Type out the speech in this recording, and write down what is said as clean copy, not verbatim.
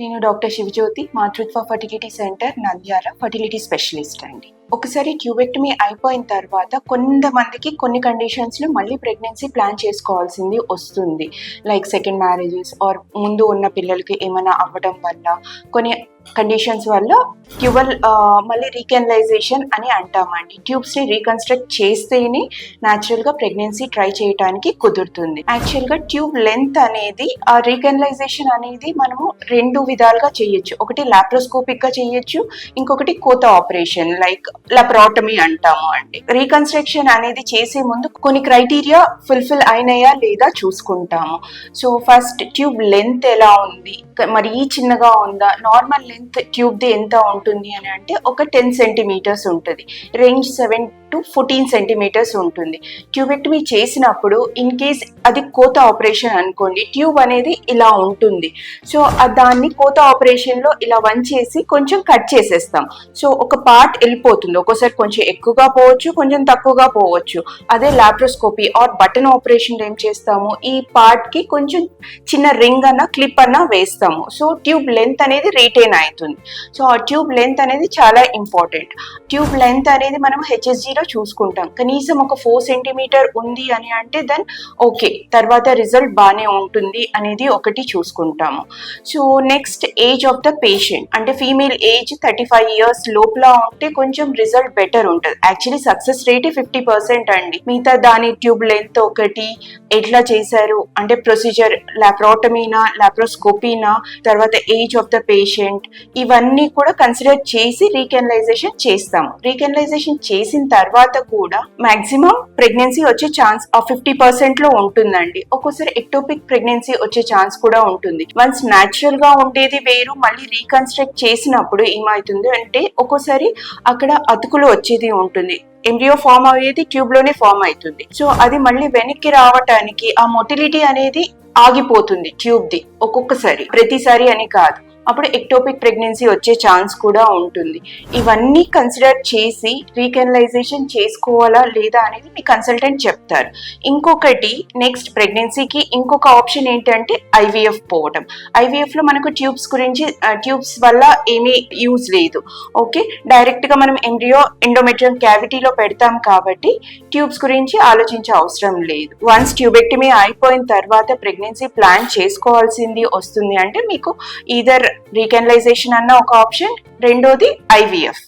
నేను డాక్టర్ శివజ్యోతి, మాతృత్వ fertility centre Nandyal fertility specialist అండి. ఒకసారి ట్యూబెక్టమీ అయిపోయిన తర్వాత కొంతమందికి కొన్ని కండిషన్స్లో మళ్ళీ ప్రెగ్నెన్సీ ప్లాన్ చేసుకోవాల్సింది వస్తుంది. లైక్ సెకండ్ మ్యారేజెస్ ఆర్ ముందు ఉన్న పిల్లలకి ఏమైనా అవ్వడం వల్ల కొన్ని కండిషన్స్ వల్ల ట్యూబల్ మళ్ళీ రీకెనలైజేషన్ అని అంటామండి. ట్యూబ్స్ని రీకన్స్ట్రక్ట్ చేస్తేనే న్యాచురల్గా ప్రెగ్నెన్సీ ట్రై చేయడానికి కుదురుతుంది. యాక్చువల్గా ట్యూబ్ లెంత్ అనేది ఆ రీకెనలైజేషన్ అనేది మనము రెండు విధాలుగా చేయొచ్చు. ఒకటి లాప్రోస్కోపిక్గా చేయొచ్చు, ఇంకొకటి కోత ఆపరేషన్ లైక్ లెప్రాటమీ అంటాము అండి. రీకన్స్ట్రక్షన్ అనేది చేసే ముందు కొన్ని క్రైటీరియా ఫుల్ఫిల్ అయినాయా లేదా చూసుకుంటాము. సో ఫస్ట్ ట్యూబ్ లెంత్ ఎలా ఉంది, మరీ చిన్నగా ఉందా, నార్మల్ లెంత్ ట్యూబ్ది ఎంత ఉంటుంది అని అంటే ఒక 10 సెంటీమీటర్స్ ఉంటుంది. రేంజ్ 7 to 14 సెంటీమీటర్స్ ఉంటుంది. ట్యూబెక్టమీ చేసినప్పుడు ఇన్ కేస్ అది కోత ఆపరేషన్ అనుకోండి, ట్యూబ్ అనేది ఇలా ఉంటుంది. సో దాన్ని కోత ఆపరేషన్లో ఇలా వంచేసి కొంచెం కట్ చేసేస్తాం. సో ఒక పార్ట్ వెళ్ళిపోతుంది. ఒక్కోసారి కొంచెం ఎక్కువగా పోవచ్చు, కొంచెం తక్కువగా పోవచ్చు. అదే లాప్రోస్కోపీ ఆర్ బటన్ ఆపరేషన్ ఏం చేస్తాము, ఈ పార్ట్కి కొంచెం చిన్న రింగ్ అన్న క్లిప్ అన్న వేస్తాము. సో ట్యూబ్ లెంత్ అనేది రిటైన్ అవుతుంది. సో ఆ ట్యూబ్ లెంత్ అనేది చాలా ఇంపార్టెంట్. ట్యూబ్ లెంత్ అనేది మనం హెచ్ఎస్జీలో చూసుకుంటాం. కనీసం ఒక 4 సెంటీమీటర్ ఉంది అని అంటే దెన్ ఓకే, తర్వాత రిజల్ట్ బాగానే ఉంటుంది అనేది ఒకటి చూసుకుంటాము. So next age of the patient, అంటే ఫీమేల్ ఏజ్ 35 years లోపల ఉంటే కొంచెం రిజల్ట్ బెటర్ ఉంటుంది. యాక్చువల్లీ సక్సెస్ రేట్ 50% అండి. మిగతా దాని ట్యూబ్ లెంత్ ఒకటి, ఎట్లా చేశారు అంటే ప్రొసీజర్ లాప్రోటమీనా లాప్రోస్కోపీనా, తర్వాత ఏజ్ ఆఫ్ ద పేషెంట్, ఇవన్నీ కూడా కన్సిడర్ చేసి రీకెనలైజేషన్ చేస్తాము. రీకెనలైజేషన్ చేసిన తర్వాత కూడా మాక్సిమం ప్రెగ్నెన్సీ వచ్చే ఛాన్స్ ఆ 50% లో ఉంటుందండి. ఒక్కోసారి ఎక్టోపిక్ ప్రెగ్నెన్సీ వచ్చే ఛాన్స్ కూడా ఉంటుంది. వన్స్ న్యాచురల్ గా ఉండేది వేరు, మళ్ళీ రీకన్స్ట్రక్ట్ చేసినప్పుడు ఏమవుతుంది అంటే ఒక్కోసారి అక్కడ అతుకులు వచ్చేది ఉంటుంది. ఎంబ్రియో ఫామ్ అయ్యేది ట్యూబ్ లోనే ఫామ్ అవుతుంది. సో అది మళ్ళీ వెనక్కి రావటానికి ఆ మొటిలిటీ అనేది ఆగిపోతుంది ట్యూబ్ది ఒక్కొక్కసారి, ప్రతిసారి అని కాదు. అప్పుడు ఎక్టోపిక్ ప్రెగ్నెన్సీ వచ్చే ఛాన్స్ కూడా ఉంటుంది. ఇవన్నీ కన్సిడర్ చేసి రీకెనలైజేషన్ చేసుకోవాలా లేదా అనేది మీ కన్సల్టెంట్ చెప్తారు. ఇంకొకటి నెక్స్ట్ ప్రెగ్నెన్సీకి ఇంకొక ఆప్షన్ ఏంటంటే ఐవీఎఫ్ పోవటం. ఐవీఎఫ్లో మనకు ట్యూబ్స్ వల్ల ఏమీ యూజ్ లేదు. ఓకే, డైరెక్ట్గా మనం ఎండోమెట్రియం క్యావిటీలో పెడతాం కాబట్టి ట్యూబ్స్ గురించి ఆలోచించే అవసరం లేదు. వన్స్ ట్యూబెక్టమీ అయిపోయిన తర్వాత ప్రెగ్నెన్సీ ప్లాన్ చేసుకోవాల్సింది వస్తుంది అంటే మీకు ఈదర్ రీకెనలైజేషన్ అన్న ఒక ఆప్షన్, రెండోది ఐవీఎఫ్.